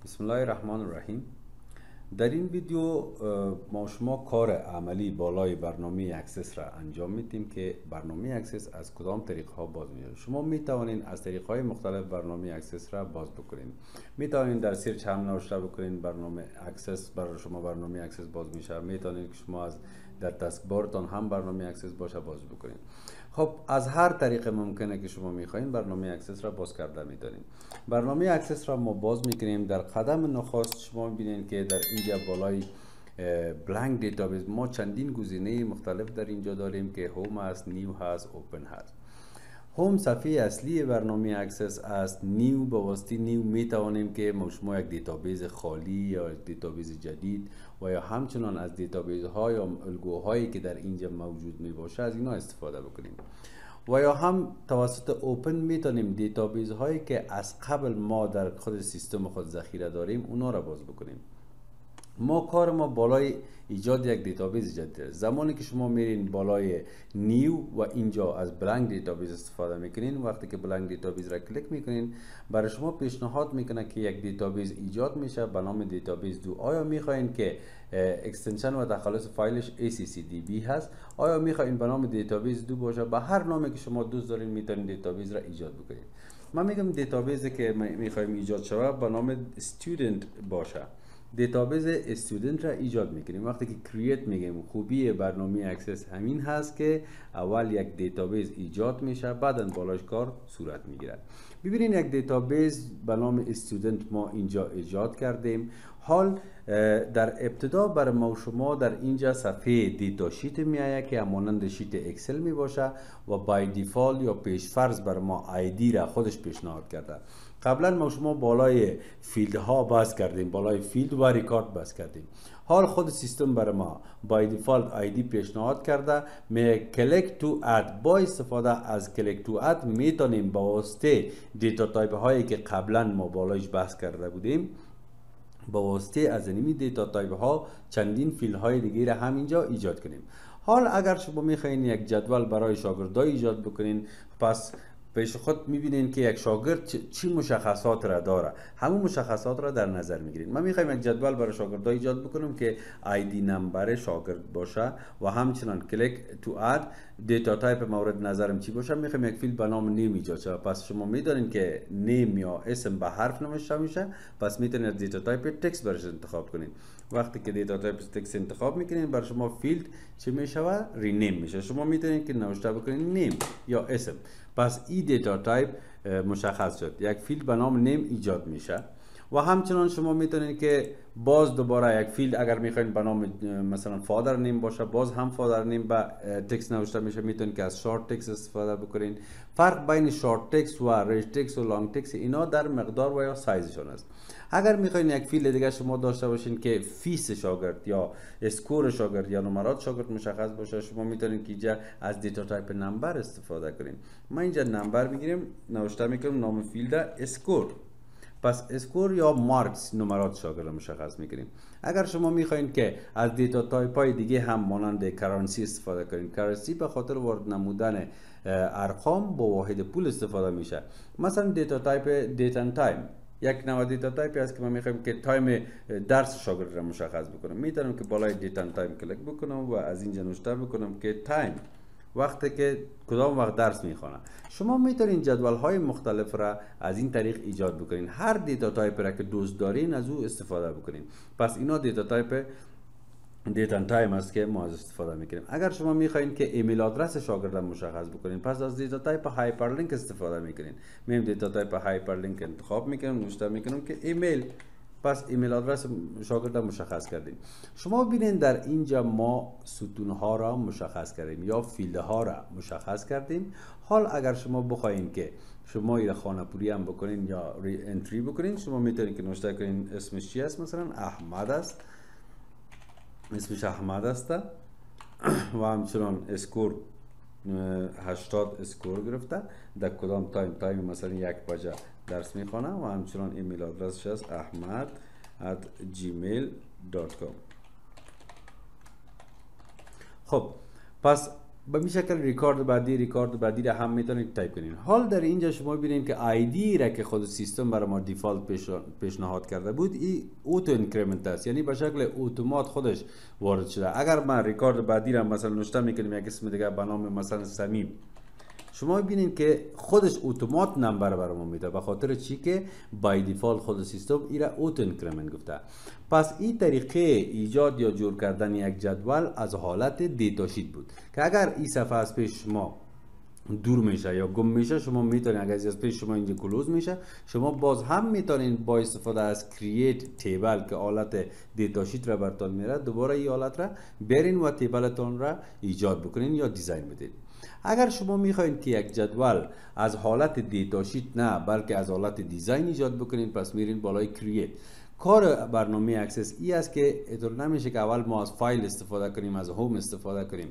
بسم الله الرحمن الرحیم. در این ویدیو ما شما کار عملی بالای برنامه اکسس را انجام میدیم که برنامه اکسس از کدام طریق ها باز میشه. شما می توانید از طریق های مختلف برنامه اکسس را باز بکنید. می توانید در سرچ هم نوشته بکنید برنامه اکسس، برای شما برنامه اکسس باز میشه. می توانید که شما در تسکبارتان هم برنامه اکسس باشه باز بکنید. خب از هر طریق ممکنه که شما میخواین برنامه اکسس را باز کرده میتونید. برنامه اکسس را ما باز میکنیم. در قدم نخست شما میبینید که در اینجا بالای بلانک دیتابیس ما چندین گزینه مختلف در اینجا داریم که هوم هست، نیو هست، اوپن هست. هوم صفحه اصلی برنامه اکسس است. نیو با واسطه نیو می توانیم که شما یک دیتابیس خالی یا یک دیتابیس جدید و یا همچنان از دیتابیس ها یا الگوهایی که در اینجا موجود می باشه از اینا استفاده بکنیم. و یا هم توسط اوپن می توانیم دیتابیس هایی که از قبل ما در خود سیستم خود ذخیره داریم اونا را باز بکنیم. کار ما بالای ایجاد یک دیتابیس جدید. زمانی که شما میرین بالای نیو و اینجا از بلانک دیتابیس استفاده میکنین، وقتی که بلانک دیتابیس را کلیک میکنین برای شما پیشنهاد میکنه که یک دیتابیس ایجاد میشه به نام دیتابیس 2. آیا میخواین که اکستنشن و تخلص فایلش ACCDB هست؟ آیا میخواین به نام دیتابیس 2 باشه؟ به هر نامی که شما دوست دارین میتونین دیتابیس را ایجاد بکنید. من میگم دیتابیسی که میخوایم ایجاد شوه به نام student باشه. دیتابیس استودنت را ایجاد میکنیم. وقتی که کرییت میگیم، خوبی برنامه اکسس همین هست که اول یک دیتابیس ایجاد میشه بعدن بالاش کار صورت میگیرد. ببینید یک دیتابیس به نام استودنت ما اینجا ایجاد کردیم. حال در ابتدا برای ما شما در اینجا صفحه دیتا شیت میآید که همانند شیت اکسل می باشه و بای دیفالت یا پیش فرض برای ما آیدی را خودش پیشنهاد کرده. قبلا ما شما بالای فیلد ها باز کردیم، بالای فیلد و ریکارد باز کردیم. حال خود سیستم برای ما بای دیفالت آیدی پیشنهاد کرده. می کلیک تو اد، با استفاده از کلیک تو اد میتونیم با واسطه دیتا تایپ هایی که قبلا ما بالایش بحث کرده بودیم با واسطه از اینمی دیتا تایپ ها چندین فیل های دیگه را هم اینجا ایجاد کنیم. حال اگر شما میخواین یک جدول برای شاگردان ایجاد بکنین، پس پیش خود میبینین که یک شاگرد چی مشخصات را داره، همون مشخصات را در نظر میگیرین. من میخوایم یک جدول برای شاگردان ایجاد بکنم که آیدی نمبر شاگرد باشه و همچنان کلیک تو اد دیتا تایپ مورد نظرم چی باشه. میخوایم یک فیلد به نام نیم ایجاد شه. پس شما میدونین که نیم یا اسم به حرف نوشته میشه، پس میتونید از دیتا تایپ تکست برش انتخاب کنین. وقتی که دیتا تایپ تکست انتخاب میکنین برای شما فیلد چی میشه؟ رینیم میشه. شما میتونین که نوشته بکنین نیم یا اسم. پس این دیتا تایپ مشخص شد. یک فیلد به نام نیم ایجاد میشه. و همچنان شما میتونید که باز دوباره یک فیلد اگر میخواین به نام مثلا فادر نیم باشه، باز هم فادر نیم به تکست نوشته میشه. میتونید که از شارت تکست استفاده بکنین. فرق بین شارت تکست و ریج تکست و لانگ تکست اینا در مقدار و یا سایزشون است. اگر میخواین یک فیلد دیگه شما داشته باشین که فیس شاگرد یا اسکور شاگرد یا نمرات شاگرد مشخص باشه، شما میتونید که اینجا از دیتا تایپ نمبر استفاده کنین. من اینجا نمبر میگیرم، نوشته میکنم نام فیلد اسکور. پس اسکور یا مارکس نمرات شاگرد مشخص میکنیم. اگر شما میخواین که از دیتا تایپ های دیگه هم مانند کرنسی استفاده کنین، کرنسی به خاطر وارد نمودن ارقام با واحد پول استفاده میشه. مثلا دیتا تایپ دیت اند تایم یک نوع دیتا تایپی است که من میخوایم که تایم درس شاگرد را مشخص بکنم. میتونم که بالای دیت اند تایم کلیک بکنم و از اینجا نوشته بکنم که تایم، وقتی که کدام وقت درس میخوانه. شما میتونین جدول های مختلف را از این طریق ایجاد بکنین. هر دیتا تایپ را که دوست دارین از او استفاده بکنین. پس اینا دیتا تایپ دیت اند تایم است که ما از استفاده میکنیم. اگر شما میخواین که ایمیل آدرس شاگرد مشخص بکنین، پس از دیتا تایپ هایپرلینک استفاده میکنین. میم دیتا تایپ هایپرلینک انتخاب میکنم، نوشته میکنم که ایمیل. پس ایمیل آدرس شاگرد مشخص کردیم. شما ببینید در اینجا ما ستون ها را مشخص کردیم یا فیلد ها را مشخص کردیم. حال اگر شما بخواین که شما این خانه پوری هم بکنین یا ری انتری بکنین، شما میتونین که نوشته کنین اسمش چی است. مثلا احمد است، اسمش احمد است و همچنان اسکور 80 اسکور گرفته. در کدام تایم مثلا 1 بجه درس میخوانه و همچنان ایمیل آدرسش است ahmad@gmail.com. خب پس به این شکل ریکارد بعدی را هم میتونید تایپ کنین. حال در اینجا شما ببینید که آیدی را که خود سیستم برای ما دیفالت پیشنهاد کرده بود این اوتو اینکریمنت است، یعنی به شکل اتومات خودش وارد شده. اگر من ریکارد بعدی را مثلا نوشته میکنیم یک اسم دیگه به نام مثلا صمیم، شما ببینید که خودش اتومات نمبر برای ما میده. به خاطر چی؟ که بای دیفالت خود سیستم این را اوتو اینکریمنت گفته. پس این طریقه ایجاد یا جور کردن یک جدول از حالت دیتا شیت بود که اگر این صفحه از پیش شما دور میشه یا گم میشه، شما میتونید اگر از پیش شما اینجا کلوز میشه، شما باز هم میتونید با استفاده از کرییت تیبل که حالت دیتا شیت را براتون میره، دوباره این حالت را برین و تیبلتون را ایجاد بکنین یا دیزاین بدید. اگر شما میخواین که یک جدول از حالت دیتا شیت نه بلکه از حالت دیزاین ایجاد بکنین، پس میرین بالای کرییت. کار برنامه اکسس ای است که اینطور نمیشه که اول ما از فایل استفاده کنیم، از هوم استفاده کنیم،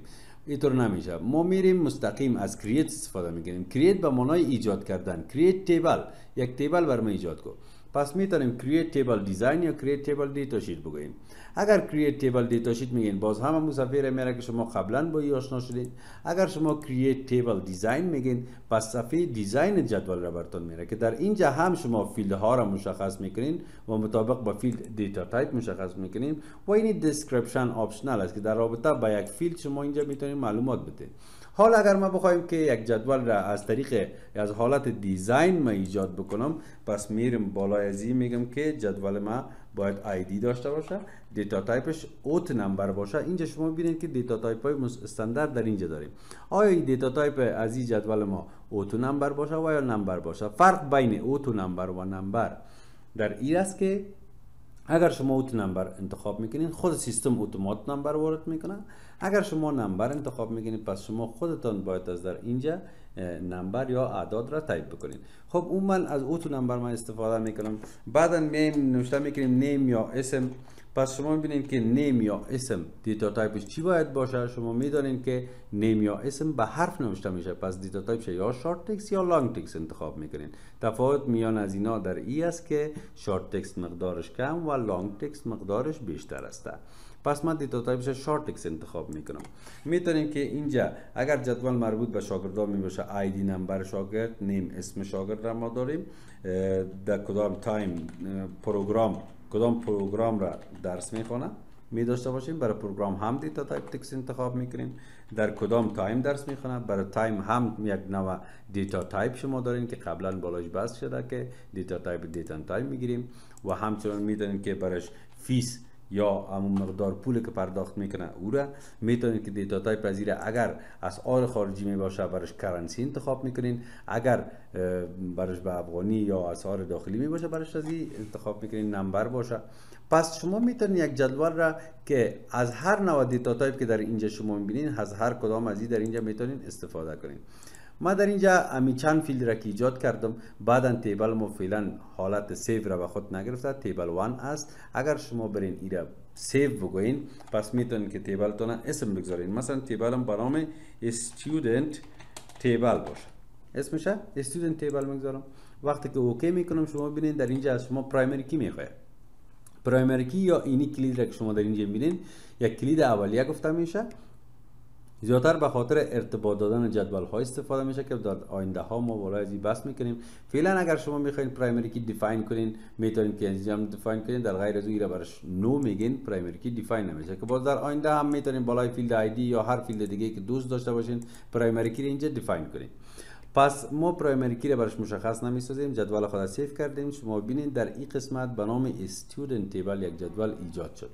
اینطور نمیشه. ما میریم مستقیم از کرییت استفاده میکنیم. کرییت به معنای ایجاد کردن. کرییت تیبل، یک تیبل برام ایجاد کن. پس میتونیم کرییت تیبل دیزاین یا کرییت تیبل دیتا شیت بگوییم. اگر کرییت تیبل دیتا شیت میگین، باز هم همون صفحه میره که شما قبلا با این آشنا شدید. اگر شما کرییت تیبل دیزاین میگین، پس صفحه دیزاین جدول را براتون میره که در اینجا هم شما فیلد ها را مشخص میکنین و مطابق با فیلد دیتا تایپ مشخص میکنین و این دیسکریپشن آپشنال است که در رابطه با یک فیلد شما اینجا میتونین معلومات بدین. حالا اگر ما بخوایم که یک جدول را از طریق از حالت دیزاین ما ایجاد بکنم، پس میرم بالای از این میگم که جدول ما باید آیدی داشته باشه، دیتا تایپش اوت نمبر باشه. اینجا شما ببینید که دیتا تایپ های استاندارد در اینجا داریم. آیا این دیتا تایپ از این جدول ما اوتو نمبر باشه و یا نمبر باشه؟ فرق بین اوتو نمبر و نمبر در این است که اگر شما اوت نمبر انتخاب میکنین، خود سیستم اتومات نمبر وارد میکنه. اگر شما نمبر انتخاب میکنین، پس شما خودتان باید از در اینجا نمبر یا اعداد را تایپ بکنین. خب اون من از اوتو نمبر من استفاده میکنم. بعدا میم نوشته میکنیم نیم یا اسم. پس شما میبینید که نیم یا اسم دیتا تایپش چی باید باشه. شما میدانید که نیم یا اسم به حرف نوشته میشه، پس دیتا تایپش یا شارت تکست یا لانگ تکست انتخاب میکنین. تفاوت میان از اینا در این است که شارت تکست مقدارش کم و لانگ تکست مقدارش بیشتر است. پس من دیتا تایپش شارت تکست انتخاب میکنم. میتونیم که اینجا اگر جدول مربوط به شاگردان می باشه، آیدی نمبر شاگرد، نیم اسم شاگرد را ما داریم، در کدام تایم کدام پروگرام را درس میخونه می داشته باشیم. برای پروگرام هم دیتا تایپ تکست انتخاب میکنیم. در کدام تایم درس میخونه، برای تایم هم یک نوع دیتا تایپ شما دارین که قبلا بالاش بحث شده که دیتا تایپ دیتا تایم میگیریم و همچنان میدونیم که برایش فیس یا همون مقدار پولی که پرداخت میکنه او را میتونید که دیتا تایپ پذیره. اگر اسعار خارجی می باشه برش کرنسی انتخاب میکنین، اگر برش به افغانی یا اسعار داخلی می باشه برش از این انتخاب میکنین نمبر باشه. پس شما میتونید یک جدول را که از هر نوع دیتا تایپ که در اینجا شما میبینین، از هر کدام از این در اینجا میتونین استفاده کنین. ما در اینجا امی چند فیلد را که ایجاد کردم. بعدا تیبل ما فعلا حالت سیو را به خود نگرفته، تیبل 1 است. اگر شما برین این را سیو بگوین، پس میتونید که تیبلتون اسم بگذارین. مثلا تیبلم به نام استودنت تیبل باشه، اسمش استودنت تیبل میگذارم. وقتی که اوکی میکنم، شما ببینید در اینجا از شما پرایمری کی میخواد. پرایمری کی یا اینی کلید را که شما در اینجا میبینید یک کلید اولیه گفته میشه. زیادتر به خاطر ارتباط دادن جدول ها استفاده میشه که در آینده ها ما بالای ازی بحث میکنیم. فعلا اگر شما میخواین پرایمری کی دیفاین کنین، میتونین که انجام دیفاین کنین. در غیر از اون برش نو میگین، پرایمری کی دیفاین نمیشه که باز در آینده هم میتونین بالای فیلد آیدی یا هر فیلد دیگه که دوست داشته باشین پرایمری کی اینجا دیفاین کنین. پس ما پرایمری کی را برش مشخص نمیسازیم، جدول خود سیو کردیم. شما ببینید در این قسمت به نام استودنت تیبل یک جدول ایجاد شد.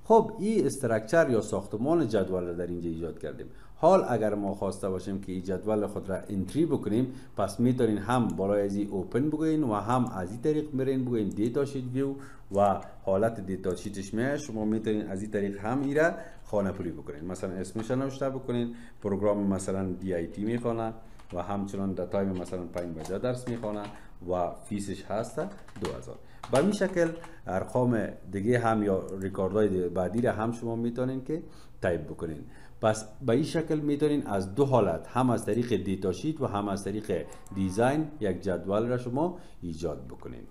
خب این استراکچر یا ساختمان جدول را در اینجا ایجاد کردیم. حال اگر ما خواسته باشیم که این جدول خود را انتری بکنیم، پس میتونین هم بالای از این اوپن بگوین و هم از این طریق برین بگوین دیتا شیت ویو و حالت دیتا شیتش میاد. شما میتونین از این طریق هم این را خانه پوری بکنین. مثلا اسمش نوشته بکنین، پروگرام مثلا DIT میخونه و همچنان در تایم مثلا 5 بجه درس میخونه و فیسش هست 2000. به این شکل ارقام دیگه هم یا ریکاردهای بعدی را هم شما میتونین که تایپ بکنین. پس به این شکل میتونین از دو حالت، هم از طریق دیتا شیت و هم از طریق دیزاین، یک جدول را شما ایجاد بکنین.